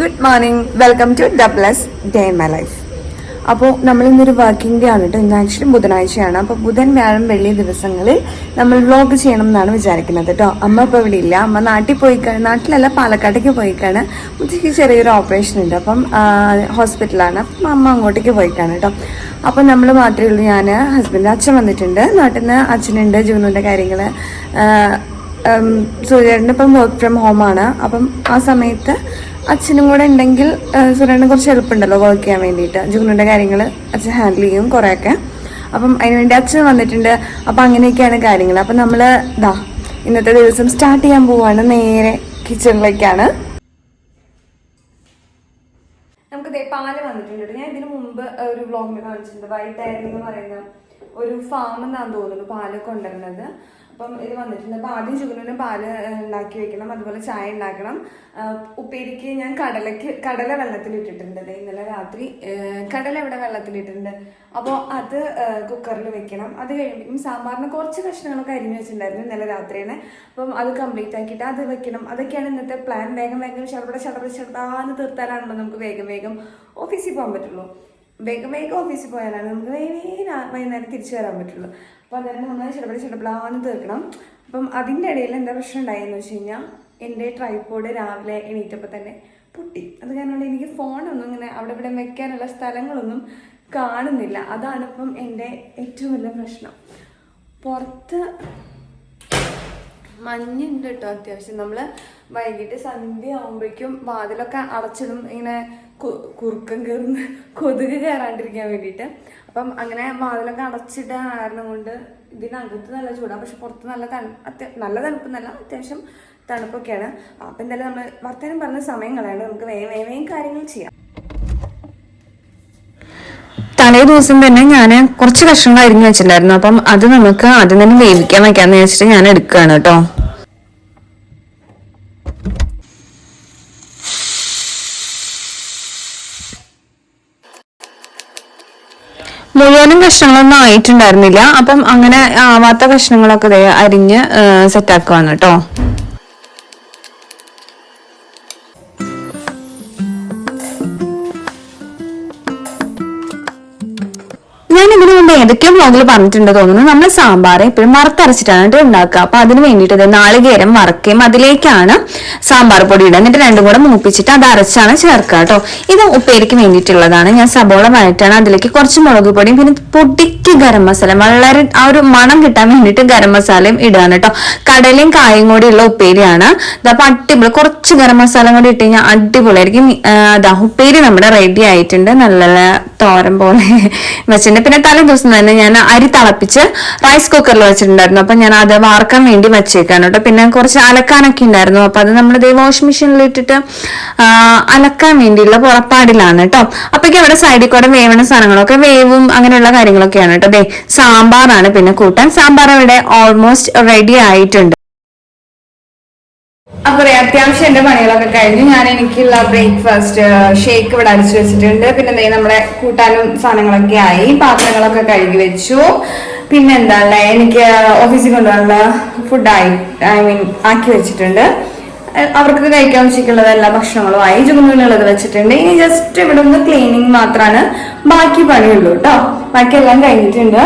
Good morning, welcome to doubles day in my life. അപ്പോൾ നമ്മളിന്നൊരു working day ആണ് കേട്ടോ. ഇന്ന് ആക്ച്വലി ബുധനാഴ്ചയാണ്. അപ്പോൾ ബുധൻ, വ്യാഴം, വെള്ളി ദിവസങ്ങളിൽ നമ്മൾ വ്ലോഗ് ചെയ്യണം എന്നാണ് വിചാരിക്കുന്നത് കേട്ടോ. അമ്മ ഇപ്പോൾ ഇവിടെ ഇല്ല. അമ്മ നാട്ടിലല്ല, പാലക്കാട്ടേക്ക് പോയിക്കാണ്. ഉച്ചയ്ക്ക് ചെറിയൊരു ഓപ്പറേഷൻ ഉണ്ട്, അപ്പം ഹോസ്പിറ്റലാണ്. അപ്പം അമ്മ അങ്ങോട്ടേക്ക് പോയിക്കാണ് കേട്ടോ. അപ്പം നമ്മൾ മാത്രമേ ഉള്ളൂ, ഞാൻ, ഹസ്ബൻഡ്. അച്ഛൻ വന്നിട്ടുണ്ട് നാട്ടിൽ നിന്ന്. അച്ഛനുണ്ട്, ജൂണിൻ്റെ കാര്യങ്ങൾ. സൂര്യന് ഇപ്പം വർക്ക് ഫ്രം ഹോമാണ്. അപ്പം ആ സമയത്ത് അച്ഛനും കൂടെ ഉണ്ടെങ്കിൽ സൂര്യന് കുറച്ച് എളുപ്പമുണ്ടല്ലോ വർക്ക് ചെയ്യാൻ വേണ്ടിയിട്ട്. ജൂണിൻ്റെ കാര്യങ്ങൾ അച്ഛൻ ഹാൻഡിൽ ചെയ്യും കുറേയൊക്കെ. അപ്പം അതിനുവേണ്ടി അച്ഛൻ വന്നിട്ടുണ്ട്. അപ്പം അങ്ങനെയൊക്കെയാണ് കാര്യങ്ങൾ. അപ്പം നമ്മൾ ഇന്നത്തെ ദിവസം സ്റ്റാർട്ട് ചെയ്യാൻ പോവാണ്. നേരെ കിച്ചണിലേക്കാണ്. നമുക്ക് പാല് വന്നിട്ടുണ്ട്. ഞാൻ ഇതിനു മുമ്പ് ഒരു വ്ലോഗിൽ കാണിച്ചിട്ടുണ്ട്. വൈറ്റ് ഡയറി എന്ന് പറയുന്ന ഒരു ഫാം എന്നാണ് തോന്നുന്നു പാല് കൊണ്ടുവരുന്നത്. അപ്പം ഇത് വന്നിട്ടുണ്ട്. അപ്പം ആദ്യം ചുവന്നിന് പാല് ഉണ്ടാക്കി വെക്കണം, അതുപോലെ ചായ ഉണ്ടാക്കണം. ഉപ്പേരിക്ക് ഞാൻ കടല വെള്ളത്തിലിട്ടിട്ടുണ്ട്. ഇന്നലെ രാത്രി കടല ഇവിടെ വെള്ളത്തിലിട്ടിട്ടുണ്ട്. അപ്പോൾ അത് കുക്കറിൽ വെക്കണം. അത് കഴിയുമ്പോഴേക്കും സാമ്പാറിന് കുറച്ച് കഷ്ണങ്ങളൊക്കെ അരിഞ്ഞ് വെച്ചിട്ടുണ്ടായിരുന്നു ഇന്നലെ രാത്രിയാണ്. അപ്പം അത് കംപ്ലീറ്റ് ആക്കിയിട്ട് അത് വെക്കണം. അതൊക്കെയാണ് ഇന്നത്തെ പ്ലാൻ. വേഗം ചെറുതാന്ന് തീർത്താലാണല്ലോ നമുക്ക് വേഗം ഓഫീസിൽ പോകാൻ പറ്റുള്ളൂ. വേഗം ഓഫീസിൽ പോയാലാണ് നമുക്ക് വൈകുന്നേരം തിരിച്ചു വരാൻ പറ്റുള്ളൂ. അപ്പോൾ അന്നേരം നമ്മൾ ചെറുപ്പളാന്ന് തീർക്കണം. അപ്പം അതിൻ്റെ ഇടയിൽ എന്താ പ്രശ്നം ഉണ്ടായെന്ന് വെച്ച് കഴിഞ്ഞാൽ എൻ്റെ ട്രൈപോഡ് രാവിലെ എണീറ്റപ്പോൾ തന്നെ പൊട്ടി. അത് കാരണം എനിക്ക് ഫോണൊന്നും ഇങ്ങനെ അവിടെ ഇവിടെ വെക്കാനുള്ള സ്ഥലങ്ങളൊന്നും കാണുന്നില്ല. അതാണ് ഇപ്പം എൻ്റെ ഏറ്റവും വലിയ പ്രശ്നം. പുറത്ത് മഞ്ഞുണ്ട് കേട്ടോ അത്യാവശ്യം. നമ്മൾ വൈകിട്ട് സന്ധ്യ ആകുമ്പോഴേക്കും വാതിലൊക്കെ അടച്ചിടും, ഇങ്ങനെ കുറുക്കം കയറുന്ന കൊതുക് കയറാണ്ടിരിക്കാൻ വേണ്ടിയിട്ട്. അപ്പം അങ്ങനെ വാതിലൊക്കെ അടച്ചിട്ട കാരണം കൊണ്ട് ഇതിനകത്ത് നല്ല ചൂടാണ്, പക്ഷെ പുറത്ത് നല്ല തണുപ്പൊന്നല്ല, അത്യാവശ്യം തണുപ്പൊക്കെയാണ്. അപ്പം എന്തായാലും നമ്മൾ വർത്തമാനം പറഞ്ഞ സമയം കളയാണ്ട് നമുക്ക് വേഗം കാര്യങ്ങൾ ചെയ്യാം. തലേ ദിവസം തന്നെ ഞാൻ കുറച്ച് കഷ്ണങ്ങൾ അരിഞ്ഞു വെച്ചിട്ടുണ്ടായിരുന്നു. അപ്പം അത് നമുക്ക് ആദ്യം തന്നെ വേവിക്കാൻ വെക്കാന്ന് വെച്ചിട്ട് ഞാൻ എടുക്കുകയാണ് കേട്ടോ. മുഴുവനും കഷ്ണങ്ങളൊന്നും ആയിട്ടുണ്ടായിരുന്നില്ല. അപ്പം അങ്ങനെ ആവാത്ത കഷ്ണങ്ങളൊക്കെ അരിഞ്ഞ് സെറ്റാക്കുവാണ് കേട്ടോ. ഞാൻ ഇതിനു മുമ്പ് ഏതൊക്കെയോ വ്ലോഗിൽ പറഞ്ഞിട്ടുണ്ട് തോന്നുന്നു. നമ്മൾ സാമ്പാർ എപ്പോഴും വറുത്തരച്ചിട്ടാണ് ഉണ്ടാക്കുക. അപ്പൊ അതിന് വേണ്ടിയിട്ട് നാളികേരം വറക്കുകയും അതിലേക്കാണ് സാമ്പാർ പൊടി ഇടുക. എന്നിട്ട് രണ്ടും കൂടെ മൂപ്പിച്ചിട്ട് അത് അരച്ചാണ് ചേർക്കുക കേട്ടോ. ഇത് ഉപ്പേരിക്ക് വേണ്ടിയിട്ടുള്ളതാണ്. ഞാൻ സബോള വഴറ്റാണ്. അതിലേക്ക് കുറച്ച് മുളക് പൊടിയും പിന്നെ പൊടിക്ക് ഗരം മസാല, വളരെ ആ ഒരു മണം കിട്ടാൻ വേണ്ടിയിട്ട് ഗരം മസാലയും ഇടുകയാണ് കേട്ടോ. കടലയും കായും കൂടിയുള്ള ഉപ്പേരിയാണ്. അപ്പൊ അടിപൊളി. കുറച്ച് ഗരം മസാല കൂടി ഇട്ട് കഴിഞ്ഞാൽ അടിപൊളിയായിരിക്കും. ഉപ്പേരി നമ്മുടെ റെഡി ആയിട്ടുണ്ട്. നല്ല തോരൻ പോലെ വെച്ചിട്ടുണ്ട്. പിന്നെ തലേ ദിവസം തന്നെ ഞാൻ അരി തിളപ്പിച്ച് റൈസ് കുക്കറിൽ വെച്ചിട്ടുണ്ടായിരുന്നു. അപ്പൊ ഞാൻ അത് വാർക്കാൻ വേണ്ടി വെച്ചേക്കാണ് കേട്ടോ. പിന്നെ കുറച്ച് അലക്കാനൊക്കെ ഉണ്ടായിരുന്നു. അപ്പൊ അത് നമ്മൾ വാഷിംഗ് മെഷീനിൽ ഇട്ടിട്ട് അലക്കാൻ വേണ്ടിയുള്ള പുറപ്പാടിലാണ് കേട്ടോ. അപ്പൊക്ക് അവിടെ സൈഡിൽ കൂടെ വേവണ സാധനങ്ങളൊക്കെ വേവും അങ്ങനെയുള്ള കാര്യങ്ങളൊക്കെയാണ് കേട്ടോ. സാമ്പാറാണ് പിന്നെ കൂട്ടാൻ. സാമ്പാർ ഇവിടെ ഓൾമോസ്റ്റ് റെഡി ആയിട്ടുണ്ട്. അപ്പൊ അത്യാവശ്യം എന്റെ പണികളൊക്കെ കഴിഞ്ഞു. ഞാൻ എനിക്കുള്ള ബ്രേക്ക്ഫാസ്റ്റ് ഷേക്ക് ഇവിടെ അടിച്ചു വെച്ചിട്ടുണ്ട്. പിന്നെ നമ്മുടെ കൂട്ടാനും സാധനങ്ങളൊക്കെ ആയി. പാത്രങ്ങളൊക്കെ കഴുകി വെച്ചു. പിന്നെ എന്താ എനിക്ക് ഓഫീസിൽ കൊണ്ടുപോകാനുള്ള ഫുഡായി ആക്കി വെച്ചിട്ടുണ്ട്. അവർക്ക് കഴിക്കാൻ ഉച്ചയ്ക്കുള്ളത് എല്ലാ ഭക്ഷണങ്ങളും ആയി. ജുഗുന്നുള്ളത് വെച്ചിട്ടുണ്ട്. ഇനി ജസ്റ്റ് ഇവിടെ ഒന്ന് ക്ലീനിങ് മാത്രമാണ് ബാക്കി പണിയുള്ളൂ കേട്ടോ. ബാക്കിയെല്ലാം കഴിഞ്ഞിട്ടുണ്ട്.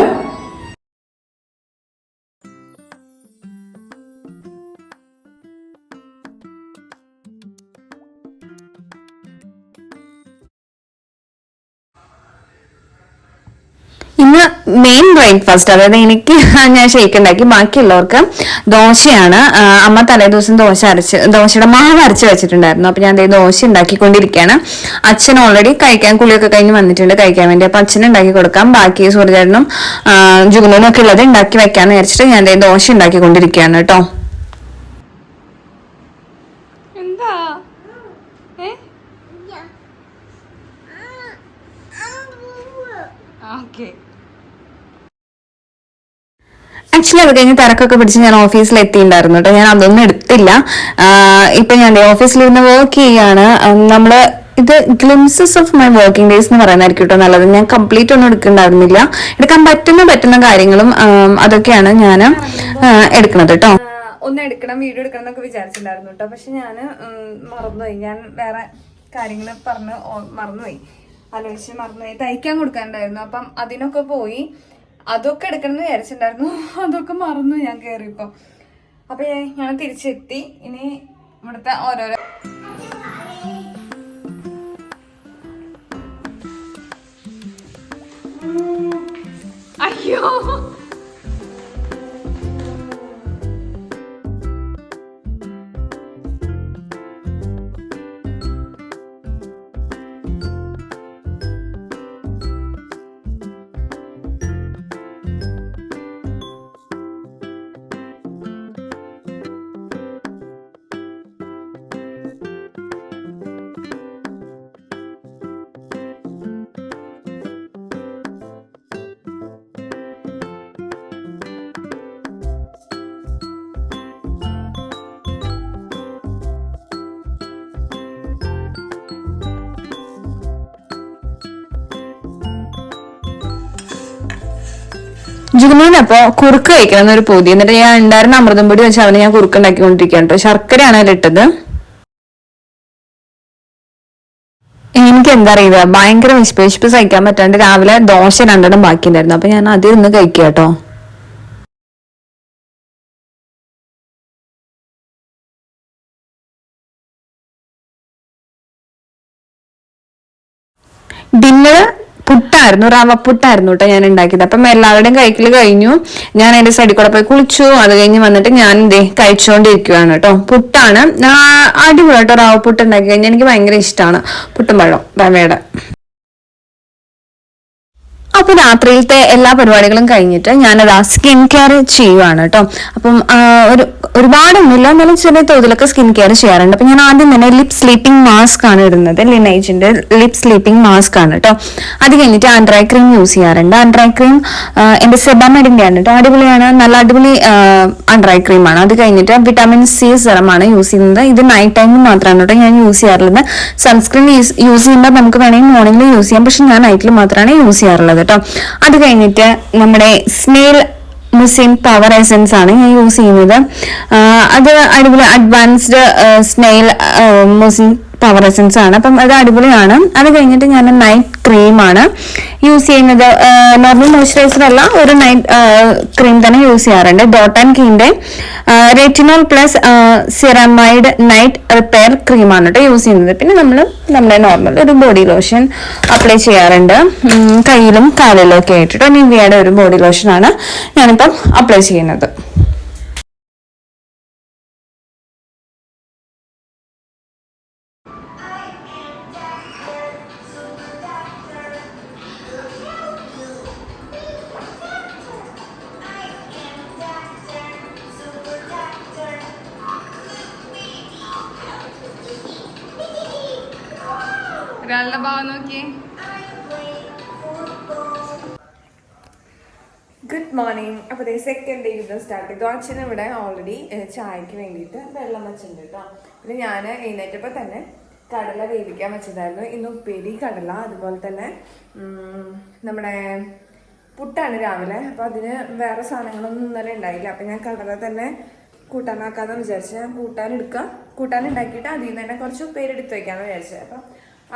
ഇന്ന് മെയിൻ ബ്രേക്ക്ഫാസ്റ്റ്, അതായത് എനിക്ക് ഞാൻ ഷേക്ക് ഉണ്ടാക്കി, ബാക്കിയുള്ളവർക്ക് ദോശയാണ്. അമ്മ തലേ ദിവസം ദോശയുടെ മാവ് അരച്ച് വെച്ചിട്ടുണ്ടായിരുന്നു. അപ്പൊ ഞാൻ ദോശ ഉണ്ടാക്കിക്കൊണ്ടിരിക്കുകയാണ്. അച്ഛൻ ഓൾറെഡി കുളിയൊക്കെ കഴിഞ്ഞ് വന്നിട്ടുണ്ട് കഴിക്കാൻ വേണ്ടി. അപ്പൊ അച്ഛന് ഉണ്ടാക്കി കൊടുക്കാം. ബാക്കി സൂര്യചേട്ടനും ജുഗുനും ഒക്കെ ഉള്ളത് ഉണ്ടാക്കി വെക്കാന്ന് വിചാരിച്ചിട്ട് ഞാൻ ദോശ ഉണ്ടാക്കിക്കൊണ്ടിരിക്കുകയാണ് കേട്ടോ. എന്താ ആക്ച്വലി അത് കഴിഞ്ഞ് തിരക്കൊക്കെ പിടിച്ച് ഞാൻ ഓഫീസിൽ എത്തിയിട്ടുണ്ടായിരുന്നു കേട്ടോ. ഞാൻ അതൊന്നും എടുത്തില്ല. ഇപ്പൊ ഞാൻ ഓഫീസിലിരുന്ന് വർക്ക് ചെയ്യാണ്. നമ്മള് ഇത് glimpses of my working days എന്ന് പറയുന്നതായിരിക്കും കേട്ടോ നല്ലത്. ഞാൻ കംപ്ലീറ്റ് ഒന്നും എടുക്കണ്ടായിരുന്നില്ല. എടുക്കാൻ പറ്റുന്ന കാര്യങ്ങളും അതൊക്കെയാണ് ഞാൻ എടുക്കുന്നത് കേട്ടോ. ഒന്ന് എടുക്കണം, വീഡിയോ എടുക്കണം എന്നൊക്കെ വിചാരിച്ചിട്ടുണ്ടായിരുന്നു കേട്ടോ. പക്ഷെ ഞാൻ മറന്നുപോയി. ഞാൻ വേറെ കാര്യങ്ങൾ പറഞ്ഞ് മറന്നുപോയി, ആലോചിച്ച് മറന്നുപോയി. തയ്ക്കാൻ കൊടുക്കാനുണ്ടായിരുന്നു, അപ്പം അതിനൊക്കെ പോയി. അതൊക്കെ എടുക്കണമെന്ന് വിചാരിച്ചിട്ടുണ്ടായിരുന്നു, അതൊക്കെ മറന്നു ഞാൻ കയറിയപ്പോൾ. അപ്പം ഞാൻ തിരിച്ചെത്തി. ഇനി ഇവിടുത്തെ ഓരോരോ അയ്യോ ജുഗുനുവിനപ്പോ കുറുക്ക് കഴിക്കണം എന്നൊരു പൂതി. എന്നിട്ട് ഞാൻ ഉണ്ടായിരുന്ന അമൃതം പൊടി വെച്ച് അവന് ഞാൻ കുറുക്ക് ഉണ്ടാക്കിക്കൊണ്ടിരിക്കുകയാണ് കേട്ടോ. ശർക്കരയാണ് അതിലിട്ടത്. എനിക്ക് എന്താ അറിയില്ല, ഭയങ്കര വിശപ്പ് സഹിക്കാൻ പറ്റാണ്ട് രാവിലെ ദോശ 2 ബാക്കിയുണ്ടായിരുന്നു. അപ്പൊ ഞാൻ അതിൽ നിന്ന് കഴിക്കുക കേട്ടോ. ഡിന്നർ പുട്ടായിരുന്നു, റവ പുട്ടായിരുന്നു കേട്ടോ ഞാൻ ഉണ്ടാക്കിയത്. അപ്പം എല്ലാവരുടെയും കഴിക്കൽ കഴിഞ്ഞു. ഞാൻ അതിന്റെ സൈഡിൽ കൂടെ പോയി കുളിച്ചു. അത് കഴിഞ്ഞ് വന്നിട്ട് ഞാൻ കഴിച്ചുകൊണ്ടിരിക്കുകയാണ് കേട്ടോ. പുട്ടാണ് അടിപൊളി കേട്ടോ. റവ പുട്ട് ഉണ്ടാക്കി കഴിഞ്ഞാൽ എനിക്ക് ഭയങ്കര ഇഷ്ടമാണ്. പുട്ടും പഴം റവയുടെ. അപ്പൊ രാത്രിയിലത്തെ എല്ലാ പരിപാടികളും കഴിഞ്ഞിട്ട് ഞാനത് സ്കിൻ കെയർ ചെയ്യുവാണ് കേട്ടോ. അപ്പം ഒരുപാടൊന്നുമില്ല, എന്നാലും ചെറിയ തോതിലൊക്കെ സ്കിൻ കെയർ ചെയ്യാറുണ്ട്. അപ്പൊ ഞാൻ ആദ്യം തന്നെ ലിപ് സ്ലീപ്പിംഗ് മാസ്ക് ആണ് ഇടുന്നത്. ലിനേജിന്റെ ലിപ് സ്ലീപ്പിംഗ് മാസ്ക് ആണ് കേട്ടോ. അത് കഴിഞ്ഞിട്ട് ആൻഡ്രൈ ക്രീം യൂസ് ചെയ്യാറുണ്ട്. ആൻഡ്രൈ ക്രീം എന്റെ സെബാമെഡിന്റെ ആണ് കേട്ടോ. അടിപൊളിയാണ്, നല്ല അടിപൊളി ആൻഡ്രൈ ക്രീമാണ്. അത് കഴിഞ്ഞിട്ട് വിറ്റാമിൻ സി സെറമാണ് യൂസ് ചെയ്യുന്നത്. ഇത് നൈറ്റ് ടൈമിൽ മാത്രമാണ് കേട്ടോ ഞാൻ യൂസ് ചെയ്യാറുള്ളത്. സൺസ്ക്രീൻ യൂസ് ചെയ്യുമ്പോൾ നമുക്ക് വേണമെങ്കിൽ മോർണിംഗിൽ യൂസ് ചെയ്യാം, പക്ഷെ ഞാൻ നൈറ്റിൽ മാത്രമാണ് യൂസ് ചെയ്യാറുള്ളത് കേട്ടോ. അത് കഴിഞ്ഞിട്ട് നമ്മുടെ സ്നെയിൽ മുസിൻ പവർ എസൻസ് ആണ് ഞാൻ യൂസ് ചെയ്യുന്നത്. അത് അടിപൊളി advanced snail Muhsin power essence ആണ്. അപ്പം അത് അടിപൊളിയാണ്. അത് കഴിഞ്ഞിട്ട് ഞാൻ നൈറ്റ് ക്രീമാണ് യൂസ് ചെയ്യുന്നത്. നോർമൽ മോയ്സ്ചറൈസർ അല്ല, ഒരു നൈറ്റ് ക്രീം തന്നെ യൂസ് ചെയ്യാറുണ്ട്. ഡോട്ട് ആൻഡ് കീന്റെ retinol plus ceramide night repair ക്രീമാണ് കേട്ടോ യൂസ് ചെയ്യുന്നത്. പിന്നെ നമ്മുടെ നോർമൽ ഒരു ബോഡി ലോഷൻ അപ്ലൈ ചെയ്യാറുണ്ട്, കയ്യിലും കാലിലും ഒക്കെ ആയിട്ടോ. നിവിയയുടെ ഒരു ബോഡി ലോഷനാണ് ഞാനിപ്പം അപ്ലൈ ചെയ്യുന്നത്. ഒരാളുടെ ഭാവം നോക്കിയേ. Good morning. അപ്പോൾ സെക്കൻഡ് ഡേ യുദ്ധം സ്റ്റാർട്ട് ചെയ്തു. അച്ഛനും ഇവിടെ ഓൾറെഡി ചായക്ക് വേണ്ടിയിട്ട് വെള്ളം വെച്ചിട്ടുണ്ട് കേട്ടോ. പിന്നെ ഞാൻ എഴുന്നേറ്റപ്പോൾ തന്നെ കടല വേവിക്കാൻ വെച്ചതായിരുന്നു. ഇന്ന് ഉപ്പേരി, കടല, അതുപോലെ തന്നെ നമ്മുടെ പുട്ടാണ് രാവിലെ. അപ്പോൾ അതിന് വേറെ സാധനങ്ങളൊന്നും ഇന്നലെ ഉണ്ടായില്ല. അപ്പം ഞാൻ കടല തന്നെ കൂട്ടാനാക്കാമെന്ന് വിചാരിച്ചു. ഞാൻ കൂട്ടാൻ ഉണ്ടാക്കിയിട്ട് അതിൽ നിന്ന് തന്നെ കുറച്ച് ഉപ്പേരി എടുത്ത് വയ്ക്കാമെന്ന് വിചാരിച്ചത്. അപ്പം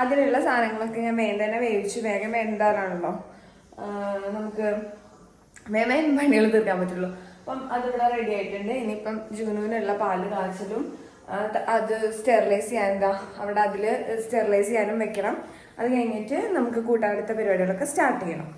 അതിലുള്ള സാധനങ്ങളൊക്കെ ഞാൻ വേഗം തന്നെ വേവിച്ചു. വേഗം വേണ്ടാറാണല്ലോ, നമുക്ക് വേഗം പണികൾ തീർക്കാൻ പറ്റുള്ളൂ. അപ്പം അതിവിടെ റെഡി ആയിട്ടുണ്ട്. ഇനിയിപ്പം ജുഗുനുവിനുള്ള പാല് കാച്ചലും അത് സ്റ്റെറിലൈസ് ചെയ്യാൻ അവിടെ അതിൽ സ്റ്റെറിലൈസ് ചെയ്യാനും വെക്കണം. അത് കഴിഞ്ഞിട്ട് നമുക്ക് കൂട്ടാനെടുത്ത പരിപാടികളൊക്കെ സ്റ്റാർട്ട് ചെയ്യണം.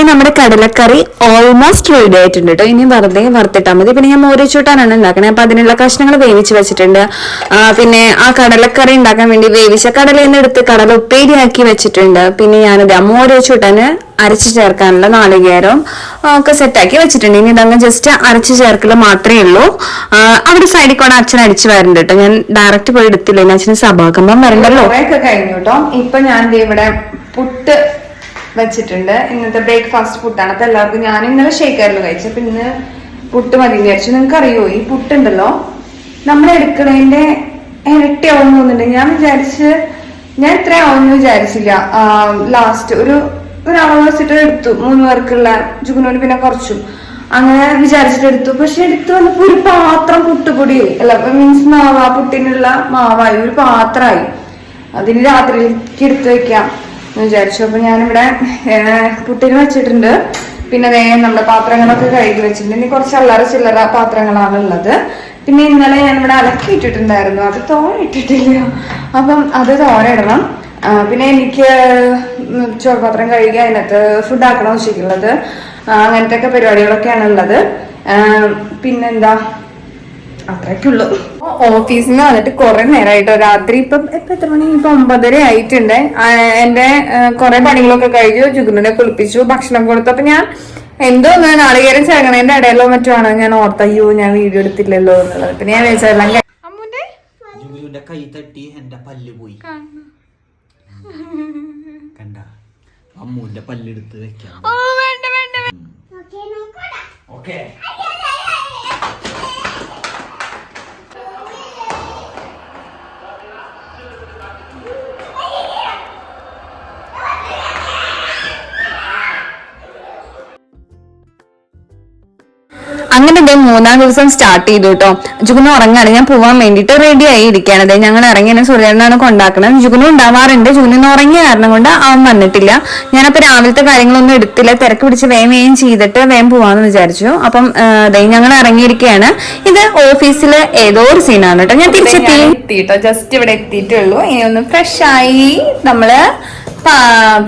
നമ്മുടെ കടലക്കറി ഓൾമോസ്റ്റ് റെഡി ആയിട്ടുണ്ട് കേട്ടോ. ഇനി വെറുതെ വറുത്തിട്ടാൽ മതി. പിന്നെ ഞാൻ മോരിച്ചൂട്ടാനാണ് ഉണ്ടാക്കണേ. അപ്പൊ അതിനുള്ള കഷ്ണങ്ങൾ വേവിച്ച് വെച്ചിട്ടുണ്ട്. പിന്നെ ആ കടലക്കറി ഉണ്ടാക്കാൻ വേണ്ടി വേവിച്ച കടലയിൽ നിന്ന് എടുത്ത് കടല ഉപ്പേരിയാക്കി വെച്ചിട്ടുണ്ട്. പിന്നെ ഞാനിത് മോരിച്ചൂട്ടാന് അരച്ചു ചേർക്കാനുള്ള നാളികേരവും ഒക്കെ സെറ്റാക്കി വെച്ചിട്ടുണ്ട്. ഇനി ഇതങ്ങ് ജസ്റ്റ് അരച്ചു ചേർക്കല് മാത്രമേ ഉള്ളൂ. അവിടെ സൈഡിൽ കൂടെ അച്ഛൻ അടിച്ചു വരുന്നുണ്ട് കേട്ടോ. ഞാൻ ഡയറക്റ്റ് പോയി എടുത്തില്ല, ഇനി അച്ഛന് സഭാകമ്പം വരണ്ടല്ലോ. ഒക്കെ കഴിഞ്ഞു കേട്ടോ. ഇപ്പൊ ഞാൻ ഇവിടെ പുട്ട് വെച്ചിട്ടുണ്ട്. ഇന്നത്തെ ബ്രേക്ക്ഫാസ്റ്റ് പുട്ടാണ്. അപ്പൊ എല്ലാവർക്കും, ഞാൻ ഇന്നലെ ഷേക്കായിരുന്നു കഴിച്ചത്, അപ്പൊ ഇന്ന് പുട്ട് മതി വിചാരിച്ചു. നിങ്ങൾക്ക് അറിയോ ഈ പുട്ടുണ്ടല്ലോ നമ്മൾ എടുക്കണതിന്റെ ഇരട്ടിയാവും തോന്നുന്നുണ്ട്. ഞാൻ ഇത്ര ആവുമെന്ന് വിചാരിച്ചില്ല. ലാസ്റ്റ് ഒരു അളവ് വെച്ചിട്ട് എടുത്തു, 3 പേർക്കുള്ള ജുഗുനോന് പിന്നെ കുറച്ചും അങ്ങനെ വിചാരിച്ചിട്ട് എടുത്തു. പക്ഷെ എടുത്തു വന്നപ്പോ ഒരു പാത്രം പുട്ടുപൊടിയായി, അല്ല മീൻസ് പുട്ടിനുള്ള മാവായി, ഒരു പാത്രമായി. അതിന് രാത്രിയിലേക്ക് എടുത്തു വെക്കാം എന്ന് വിചാരിച്ചു. അപ്പൊ ഞാനിവിടെ പുട്ടിന് വെച്ചിട്ടുണ്ട്. പിന്നെ നമ്മുടെ പാത്രങ്ങളൊക്കെ കഴുകി വെച്ചിട്ടുണ്ട്. ഇനി കുറച്ച് അല്ലറ ചില്ലറ പാത്രങ്ങളാണ് ഉള്ളത്. പിന്നെ ഇന്നലെ ഞാനിവിടെ അലക്കിയിട്ടിട്ടുണ്ടായിരുന്നു, അത് തോരയിട്ടിട്ടില്ല. അപ്പം അത് തോരയിടണം. പിന്നെ എനിക്ക് ചോറുപാത്രം കഴുകി അതിനകത്ത് ഫുഡ് ആക്കണം ഉച്ചയ്ക്കുള്ളത്. അങ്ങനത്തെ ഒക്കെ പരിപാടികളൊക്കെയാണ് ഉള്ളത്. പിന്നെന്താ, അത്രയ്ക്കുള്ളൂ. ഓഫീസിൽ നിന്ന് വന്നിട്ട് കുറെ നേരമായിട്ടോ. രാത്രി ഇപ്പൊ എത്ര മണി? ഇപ്പൊ 9:30 ആയിട്ടുണ്ട്. എന്റെ കുറെ പണികളൊക്കെ കഴിഞ്ഞു. ജുഗുനെ കുളിപ്പിച്ചു, ഭക്ഷണം കൊടുത്തു. അപ്പൊ ഞാൻ എന്തോ നാളികേരം ചേർക്കണേന്റെ ഇടയിലോ മറ്റോ ആണ് ഞാൻ ഓർത്തയ്യോ ഞാൻ വീഡിയോ എടുത്തില്ലല്ലോ എന്നുള്ളത്. പിന്നെ ഞാൻ വിചാരിച്ചെല്ലാം കൈ തട്ടി എന്റെ പല്ല് പോയി. കണ്ട അമ്മൂന്റെ പല്ലെടുത്ത് വെക്കാം. ഓക്കേ അങ്ങനെ 3-ാം ദിവസം സ്റ്റാർട്ട് ചെയ്തു കേട്ടോ. ജുഗുന ഉറങ്ങാണ്. ഞാൻ പോവാൻ വേണ്ടിട്ട് റെഡി ആയി ഇരിക്കുകയാണ്. ഞങ്ങൾ ഇറങ്ങിയ സൂര്യേട്ടനാണ് കൊണ്ടാക്കുന്നത്. ജുഗുന ഉണ്ടാവാറുണ്ട്. ജുഗുന ഉറങ്ങിയ കാരണം കൊണ്ട് അവൻ വന്നിട്ടില്ല. ഞാനപ്പോ രാവിലത്തെ കാര്യങ്ങളൊന്നും എടുത്തില്ല, തിരക്ക് പിടിച്ച് വേഗം ചെയ്തിട്ട് വേഗം പോവാന്ന് വിചാരിച്ചു. അപ്പം ഞങ്ങൾ ഇറങ്ങിയിരിക്കുകയാണ്. ഇത് ഓഫീസിലെ ഏതോ ഒരു സീനാണ് കേട്ടോ. ഞാൻ തിരിച്ചെത്തിട്ടോ, ജസ്റ്റ് ഇവിടെ എത്തിയിട്ടേ ഉള്ളൂ. ഇനി ഒന്ന് ഫ്രഷ് ആയി നമ്മള്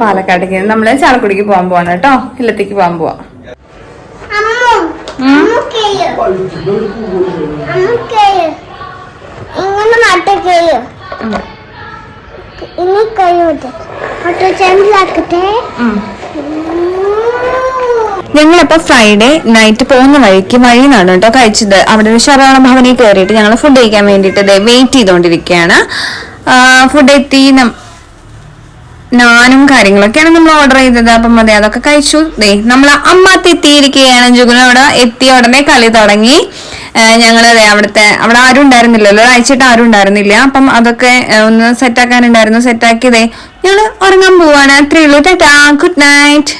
പാലക്കാടേക്ക്, നമ്മള് ചാലക്കുടിക്ക് പോകാൻ പോവാണ് കേട്ടോ. ഇല്ലത്തേക്ക് പോകാൻ പോവാ. ഞങ്ങളിപ്പോ ഫ്രൈഡേ നൈറ്റ് പോകുന്ന വഴിന്നാണ് കേട്ടോ കഴിച്ചത്. അവിടെ ഒരു ശരവണ ഭവനിൽ കയറിയിട്ട് ഞങ്ങൾ ഫുഡ് കഴിക്കാൻ വേണ്ടിട്ട് വെയിറ്റ് ചെയ്തോണ്ടിരിക്കുകയാണ്. ഫുഡ് എത്തി, നാനും കാര്യങ്ങളൊക്കെയാണ് നമ്മൾ ഓർഡർ ചെയ്തത്. അപ്പം അതെ, അതൊക്കെ കഴിച്ചു. നമ്മൾ അമ്മാത്തി എത്തിയിരിക്കുകയാണ്. ജുഗുന അവിടെ എത്തിയ ഉടനെ കളി തുടങ്ങി. ഞങ്ങള് അവിടെ ആരും ഉണ്ടായിരുന്നില്ലല്ലോ, ഒരാഴ്ചയായിട്ട് ആരും ഉണ്ടായിരുന്നില്ല. അപ്പം അതൊക്കെ ഒന്ന് സെറ്റാക്കാനുണ്ടായിരുന്നു. സെറ്റാക്കിയതേ ഞങ്ങള് ഉറങ്ങാൻ പോവാണ്. അത്രേ ഉള്ളൂ. Tata, good night.